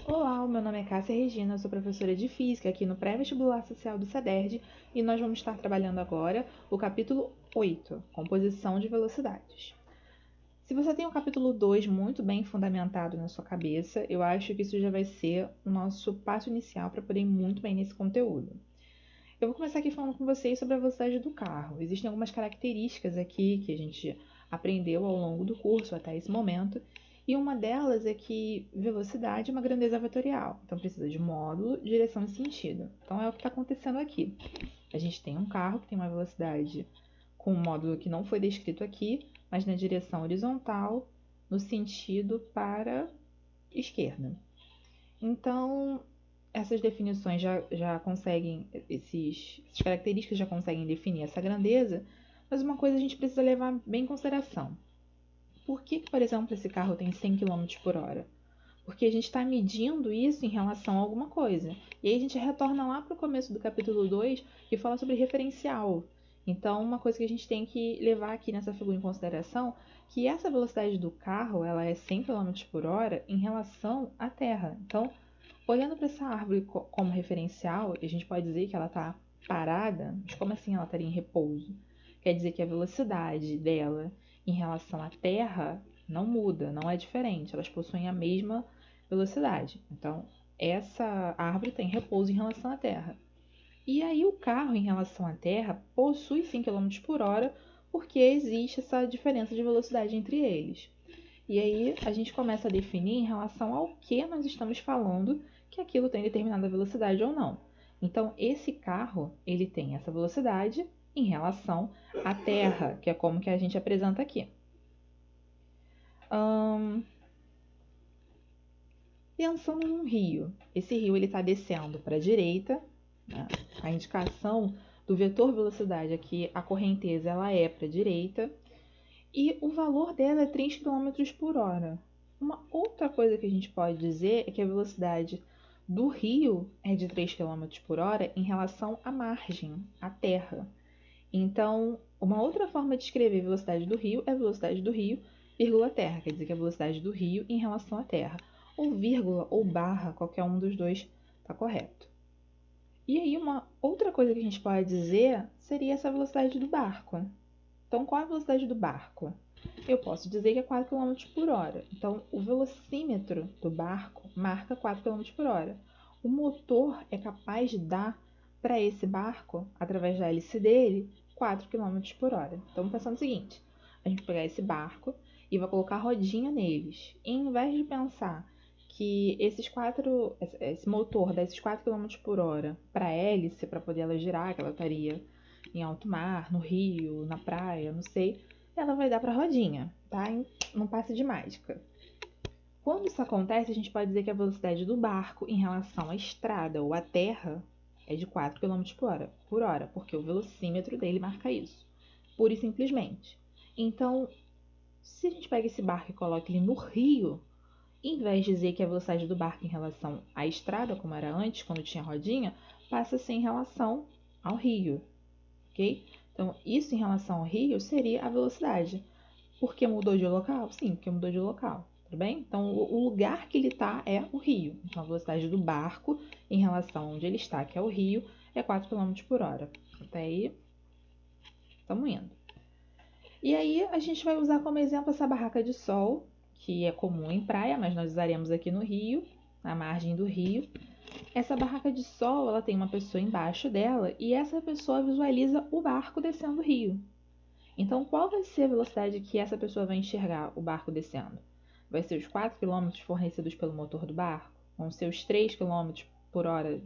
Olá, o meu nome é Cássia Regina, eu sou professora de Física aqui no Pré-Vestibular Social do SEDERJ e nós vamos estar trabalhando agora o capítulo 8, Composição de Velocidades. Se você tem o capítulo 2 muito bem fundamentado na sua cabeça, eu acho que isso já vai ser o nosso passo inicial para poder ir muito bem nesse conteúdo. Eu vou começar aqui falando com vocês sobre a velocidade do carro. Existem algumas características aqui que a gente aprendeu ao longo do curso até esse momento, e uma delas é que velocidade é uma grandeza vetorial, então precisa de módulo, direção e sentido. Então é o que está acontecendo aqui. A gente tem um carro que tem uma velocidade com um módulo que não foi descrito aqui, mas na direção horizontal, no sentido para esquerda. Então, essas definições já conseguem, essas características já conseguem definir essa grandeza, mas uma coisa a gente precisa levar bem em consideração. Por que, por exemplo, esse carro tem 100 km por hora? Porque a gente está medindo isso em relação a alguma coisa. E aí a gente retorna lá para o começo do capítulo 2, que fala sobre referencial. Então, uma coisa que a gente tem que levar aqui nessa figura em consideração, que essa velocidade do carro ela é 100 km por hora em relação à Terra. Então, olhando para essa árvore como referencial, a gente pode dizer que ela está parada, mas como assim ela estaria em repouso? Quer dizer que a velocidade dela em relação à Terra não muda, não é diferente, elas possuem a mesma velocidade. Então, essa árvore tem repouso em relação à Terra. E aí o carro em relação à Terra possui 100 km por hora porque existe essa diferença de velocidade entre eles. E aí a gente começa a definir em relação ao que nós estamos falando que aquilo tem determinada velocidade ou não. Então, esse carro, ele tem essa velocidade em relação à Terra, que é como que a gente apresenta aqui. Pensando num rio, esse rio ele está descendo para a direita, né? A indicação do vetor velocidade aqui, a correnteza ela é para a direita, e o valor dela é 3 km por hora. Uma outra coisa que a gente pode dizer é que a velocidade do rio é de 3 km por hora em relação à margem, à terra. Então, uma outra forma de escrever a velocidade do rio é a velocidade do rio, vírgula terra, quer dizer que é a velocidade do rio em relação à terra. Ou vírgula ou barra, qualquer um dos dois está correto. E aí, uma outra coisa que a gente pode dizer seria essa velocidade do barco. Então, qual é a velocidade do barco? Eu posso dizer que é 4 km por hora. Então, o velocímetro do barco marca 4 km por hora. O motor é capaz de dar para esse barco, através da hélice dele, 4 km por hora. Então, vamos pensar no seguinte: a gente vai pegar esse barco e vai colocar rodinha neles. E, em vez de pensar que esse motor dá esses 4 km por hora para a hélice, para poder ela girar, que ela estaria em alto mar, no rio, na praia, não sei, ela vai dar para a rodinha, tá? Não passe de mágica. Quando isso acontece, a gente pode dizer que a velocidade do barco em relação à estrada ou à terra é de 4 km por hora, porque o velocímetro dele marca isso, pura e simplesmente. Então, se a gente pega esse barco e coloca ele no rio, em vez de dizer que a velocidade do barco em relação à estrada, como era antes, quando tinha rodinha, passa a ser em relação ao rio, ok? Então, isso em relação ao rio seria a velocidade. Por que mudou de local? Sim, porque mudou de local, tudo bem? Então, o lugar que ele está é o rio. Então, a velocidade do barco em relação a onde ele está, que é o rio, é 4 km por hora. Até aí, estamos indo. E aí, a gente vai usar como exemplo essa barraca de sol, que é comum em praia, mas nós usaremos aqui no rio, na margem do rio. Essa barraca de sol, ela tem uma pessoa embaixo dela e essa pessoa visualiza o barco descendo o rio. Então, qual vai ser a velocidade que essa pessoa vai enxergar o barco descendo? Vai ser os 4 km fornecidos pelo motor do barco? Vão ser os 3 km por hora,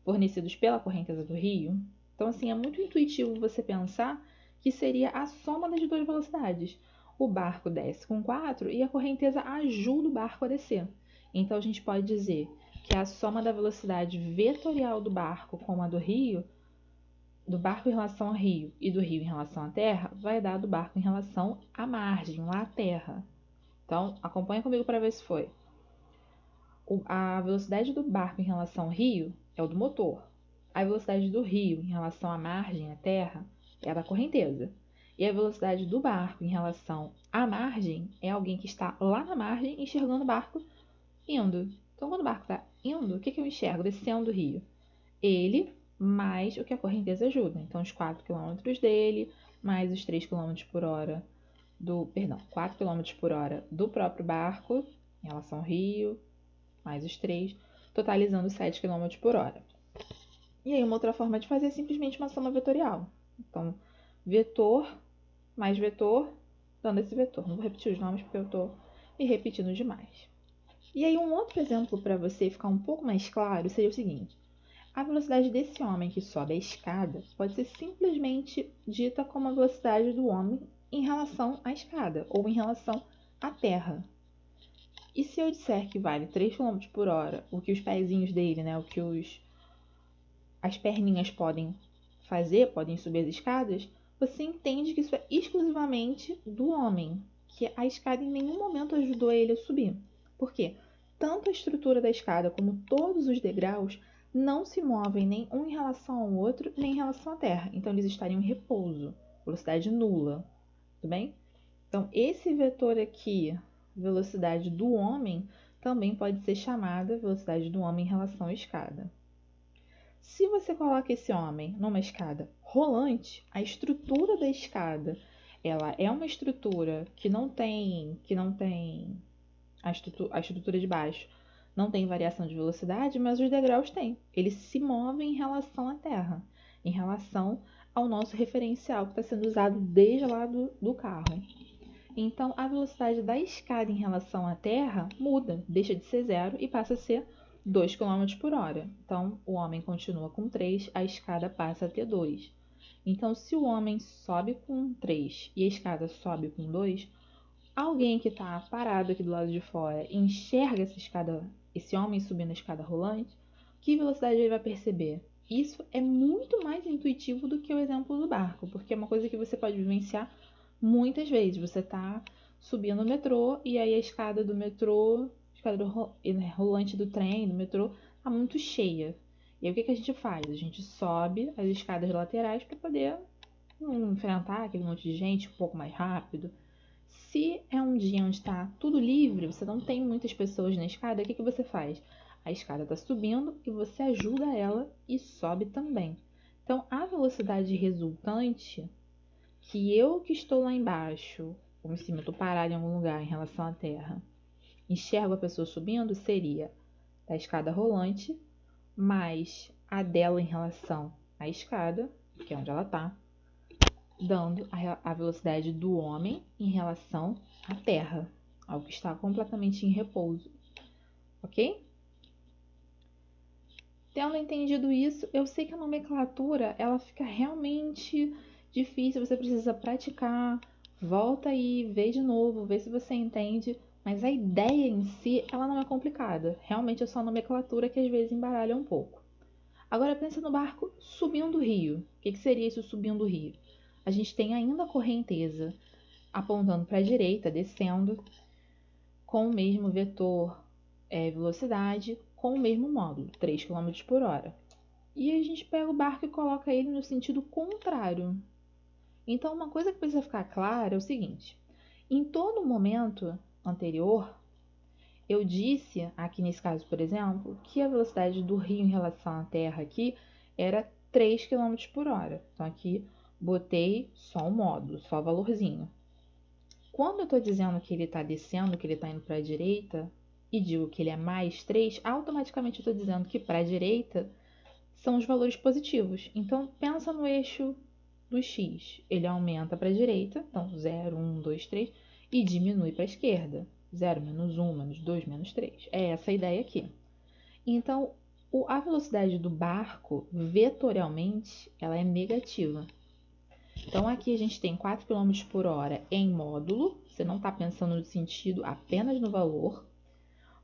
fornecidos pela correnteza do rio? Então, assim, é muito intuitivo você pensar que seria a soma das duas velocidades. O barco desce com 4 e a correnteza ajuda o barco a descer. Então, a gente pode dizer que a soma da velocidade vetorial do barco com a do barco em relação ao rio e do rio em relação à terra, vai dar do barco em relação à margem, lá à terra. Então, acompanha comigo para ver se foi. A velocidade do barco em relação ao rio é o do motor. A velocidade do rio em relação à margem, à terra, é a da correnteza. E a velocidade do barco em relação à margem é alguém que está lá na margem enxergando o barco indo. Então, quando o barco está indo, o que eu enxergo descendo o rio? Ele mais o que a correnteza ajuda. Então, os 4 km dele, mais os 3 km por hora 4 km por hora do próprio barco, em relação ao rio, mais os 3, totalizando 7 km por hora. E aí, uma outra forma de fazer é simplesmente uma soma vetorial. Então, vetor mais vetor, dando esse vetor. Não vou repetir os nomes porque eu estou me repetindo demais. E aí, um outro exemplo para você ficar um pouco mais claro seria o seguinte. A velocidade desse homem que sobe a escada pode ser simplesmente dita como a velocidade do homem em relação à escada ou em relação à terra. E se eu disser que vale 3 km por hora, o que os pezinhos dele, né, o que as perninhas podem fazer, podem subir as escadas, você entende que isso é exclusivamente do homem, que a escada em nenhum momento ajudou ele a subir. Por quê? Tanto a estrutura da escada como todos os degraus não se movem nem um em relação ao outro, nem em relação à terra. Então, eles estariam em repouso, velocidade nula. Tudo bem? Então, esse vetor aqui, velocidade do homem, também pode ser chamada velocidade do homem em relação à escada. Se você coloca esse homem numa escada rolante, a estrutura da escada, ela é uma estrutura que não tem a estrutura de baixo não tem variação de velocidade, mas os degraus têm. Eles se movem em relação à terra, em relação ao nosso referencial que está sendo usado desde lá do carro. Então, a velocidade da escada em relação à terra muda, deixa de ser 0 e passa a ser 2 km por hora. Então, o homem continua com 3, a escada passa a ter 2. Então, se o homem sobe com 3 e a escada sobe com 2, alguém que está parado aqui do lado de fora enxerga esse homem subindo a escada rolante, que velocidade ele vai perceber? Isso é muito mais intuitivo do que o exemplo do barco, porque é uma coisa que você pode vivenciar muitas vezes. Você está subindo o metrô e aí a escada do metrô, a escada rolante do trem, do metrô, está muito cheia. E aí o que a gente faz? A gente sobe as escadas laterais para poder enfrentar aquele monte de gente um pouco mais rápido. Se é um dia onde está tudo livre, você não tem muitas pessoas na escada, o que você faz? A escada está subindo e você ajuda ela e sobe também. Então, a velocidade resultante, que estou lá embaixo, ou em cima, eu estou parado em algum lugar em relação à terra, enxergo a pessoa subindo, seria da escada rolante, mais a dela em relação à escada, que é onde ela está, dando a velocidade do homem em relação à terra, algo que está completamente em repouso, ok? Tendo entendido isso, eu sei que a nomenclatura ela fica realmente difícil, você precisa praticar, volta aí, vê de novo, vê se você entende, mas a ideia em si, ela não é complicada, realmente é só a nomenclatura que às vezes embaralha um pouco. Agora pensa no barco subindo o rio, o que seria isso subindo o rio? A gente tem ainda a correnteza apontando para a direita, descendo, com o mesmo vetor velocidade, com o mesmo módulo, 3 km por hora. E a gente pega o barco e coloca ele no sentido contrário. Então, uma coisa que precisa ficar clara é o seguinte: em todo momento anterior, eu disse, aqui nesse caso, por exemplo, que a velocidade do rio em relação à Terra aqui era 3 km por hora. Então, aqui botei só o módulo, só o valorzinho. Quando eu estou dizendo que ele está descendo, que ele está indo para a direita, e digo que ele é mais 3, automaticamente eu estou dizendo que para a direita são os valores positivos. Então, pensa no eixo do x. Ele aumenta para a direita, então 0, 1, 2, 3, e diminui para a esquerda. 0, menos 1, menos 2, menos 3. É essa a ideia aqui. Então, a velocidade do barco, vetorialmente, ela é negativa. Então, aqui a gente tem 4 km por hora em módulo, você não está pensando no sentido, apenas no valor.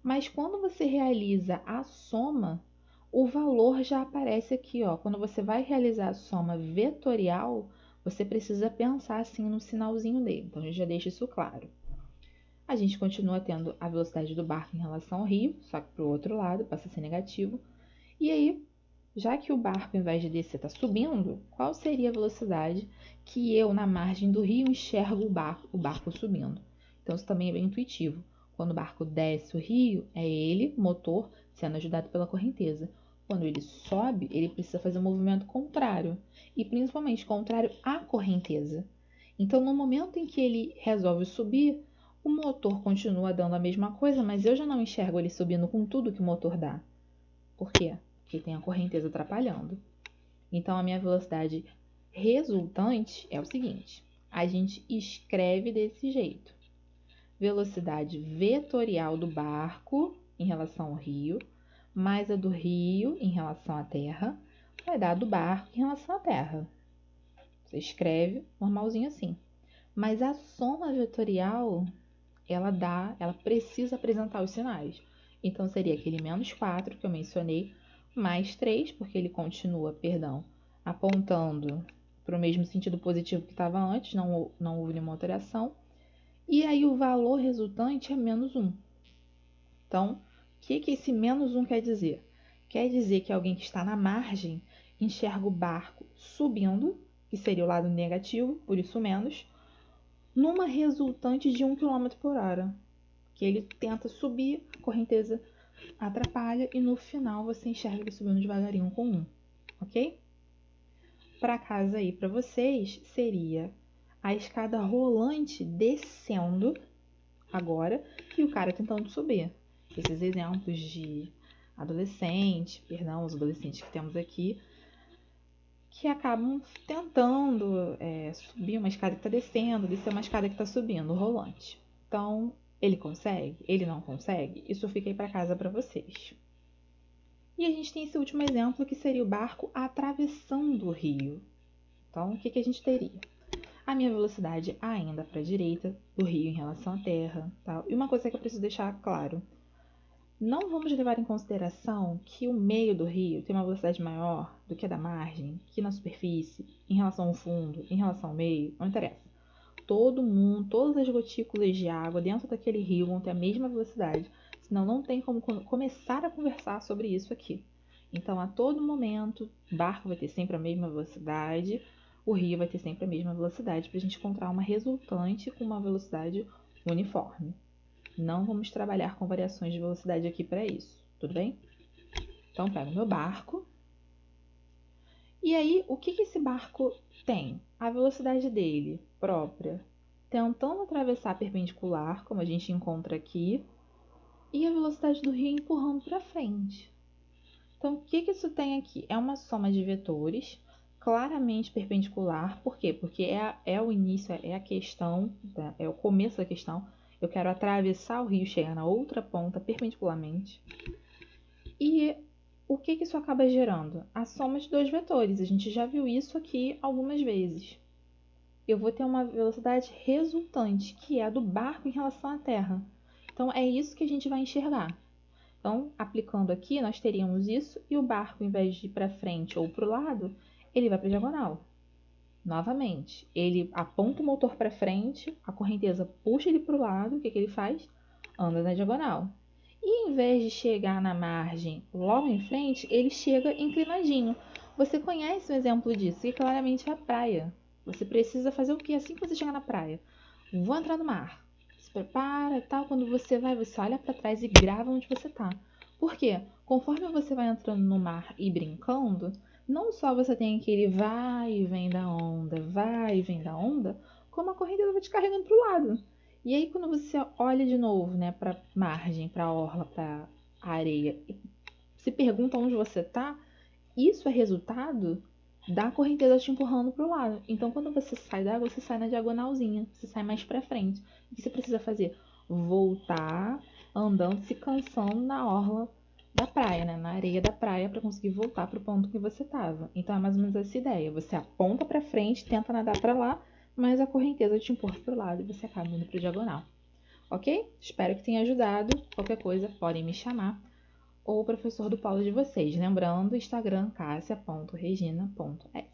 Mas quando você realiza a soma, o valor já aparece aqui, ó. Quando você vai realizar a soma vetorial, você precisa pensar assim no sinalzinho dele. Então, a gente já deixa isso claro. A gente continua tendo a velocidade do barco em relação ao rio, só que para o outro lado, passa a ser negativo. E aí, já que o barco, ao invés de descer, está subindo, qual seria a velocidade que eu, na margem do rio, enxergo o barco subindo? Então, isso também é bem intuitivo. Quando o barco desce o rio, é ele, motor, sendo ajudado pela correnteza. Quando ele sobe, ele precisa fazer um movimento contrário, e principalmente contrário à correnteza. Então, no momento em que ele resolve subir, o motor continua dando a mesma coisa, mas eu já não enxergo ele subindo com tudo que o motor dá. Por quê? Porque tem a correnteza atrapalhando. Então, a minha velocidade resultante é o seguinte: a gente escreve desse jeito: velocidade vetorial do barco em relação ao rio, mais a do rio em relação à terra, vai dar do barco em relação à terra. Você escreve normalzinho assim. Mas a soma vetorial, ela precisa apresentar os sinais. Então, seria aquele menos 4 que eu mencionei, mais 3, porque ele continua, apontando para o mesmo sentido positivo que estava antes, não houve nenhuma alteração. E aí o valor resultante é menos 1. Então, o que esse menos 1 quer dizer? Quer dizer que alguém que está na margem enxerga o barco subindo, que seria o lado negativo, por isso menos, numa resultante de 1 km por hora. Que ele tenta subir, a correnteza atrapalha e no final você enxerga ele subindo devagarinho com 1, ok? Para casa aí para vocês seria a escada rolante descendo agora e o cara tentando subir. Esses exemplos de os adolescentes que temos aqui, que acabam tentando subir uma escada que está descendo, descer uma escada que está subindo, rolante. Então, ele consegue? Ele não consegue? Isso eu fiquei para casa para vocês. E a gente tem esse último exemplo, que seria o barco atravessando o rio. Então, o que a gente teria? A minha velocidade ainda para a direita do rio em relação à terra. Tal. E uma coisa que eu preciso deixar claro: não vamos levar em consideração que o meio do rio tem uma velocidade maior do que a da margem, que na superfície, em relação ao fundo, em relação ao meio, não interessa. Todo mundo, todas as gotículas de água dentro daquele rio vão ter a mesma velocidade, senão não tem como começar a conversar sobre isso aqui. Então, a todo momento, o barco vai ter sempre a mesma velocidade, o rio vai ter sempre a mesma velocidade, para a gente encontrar uma resultante com uma velocidade uniforme. Não vamos trabalhar com variações de velocidade aqui para isso, tudo bem? Então, pego meu barco. E aí, o que esse barco tem? A velocidade dele própria, tentando atravessar a perpendicular, como a gente encontra aqui, e a velocidade do rio empurrando para frente. Então, o que isso tem aqui? É uma soma de vetores, claramente perpendicular. Por quê? Porque é o início, é a questão, é o começo da questão. Eu quero atravessar o rio, chegar na outra ponta perpendicularmente. E o que isso acaba gerando? A soma de dois vetores. A gente já viu isso aqui algumas vezes. Eu vou ter uma velocidade resultante, que é a do barco em relação à terra. Então, é isso que a gente vai enxergar. Então, aplicando aqui, nós teríamos isso, e o barco, em vez de ir para frente ou para o lado, ele vai para a diagonal. Novamente, ele aponta o motor para frente, a correnteza puxa ele para o lado, o que ele faz? Anda na diagonal. E em vez de chegar na margem logo em frente, ele chega inclinadinho. Você conhece um exemplo disso, que claramente é a praia. Você precisa fazer o que assim que você chegar na praia? Vou entrar no mar. Se prepara e tal. Quando você vai, você olha para trás e grava onde você está. Por quê? Conforme você vai entrando no mar e brincando, não só você tem aquele vai e vem da onda, como a correnteza vai te carregando para o lado. E aí, quando você olha de novo, né, para margem, para orla, para areia, e se pergunta onde você está, isso é resultado da correnteza te empurrando para o lado. Então, quando você sai da água, você sai na diagonalzinha, você sai mais para frente. O que você precisa fazer? Voltar andando, se cansando na orla da praia, né? Na areia da praia, para conseguir voltar para o ponto que você estava. Então, é mais ou menos essa ideia. Você aponta para frente, tenta nadar para lá, mas a correnteza te empurra para o lado e você acaba indo para a diagonal. Ok? Espero que tenha ajudado. Qualquer coisa, podem me chamar. Ou o professor do polo de vocês. Lembrando, Instagram, cassia.regina.s.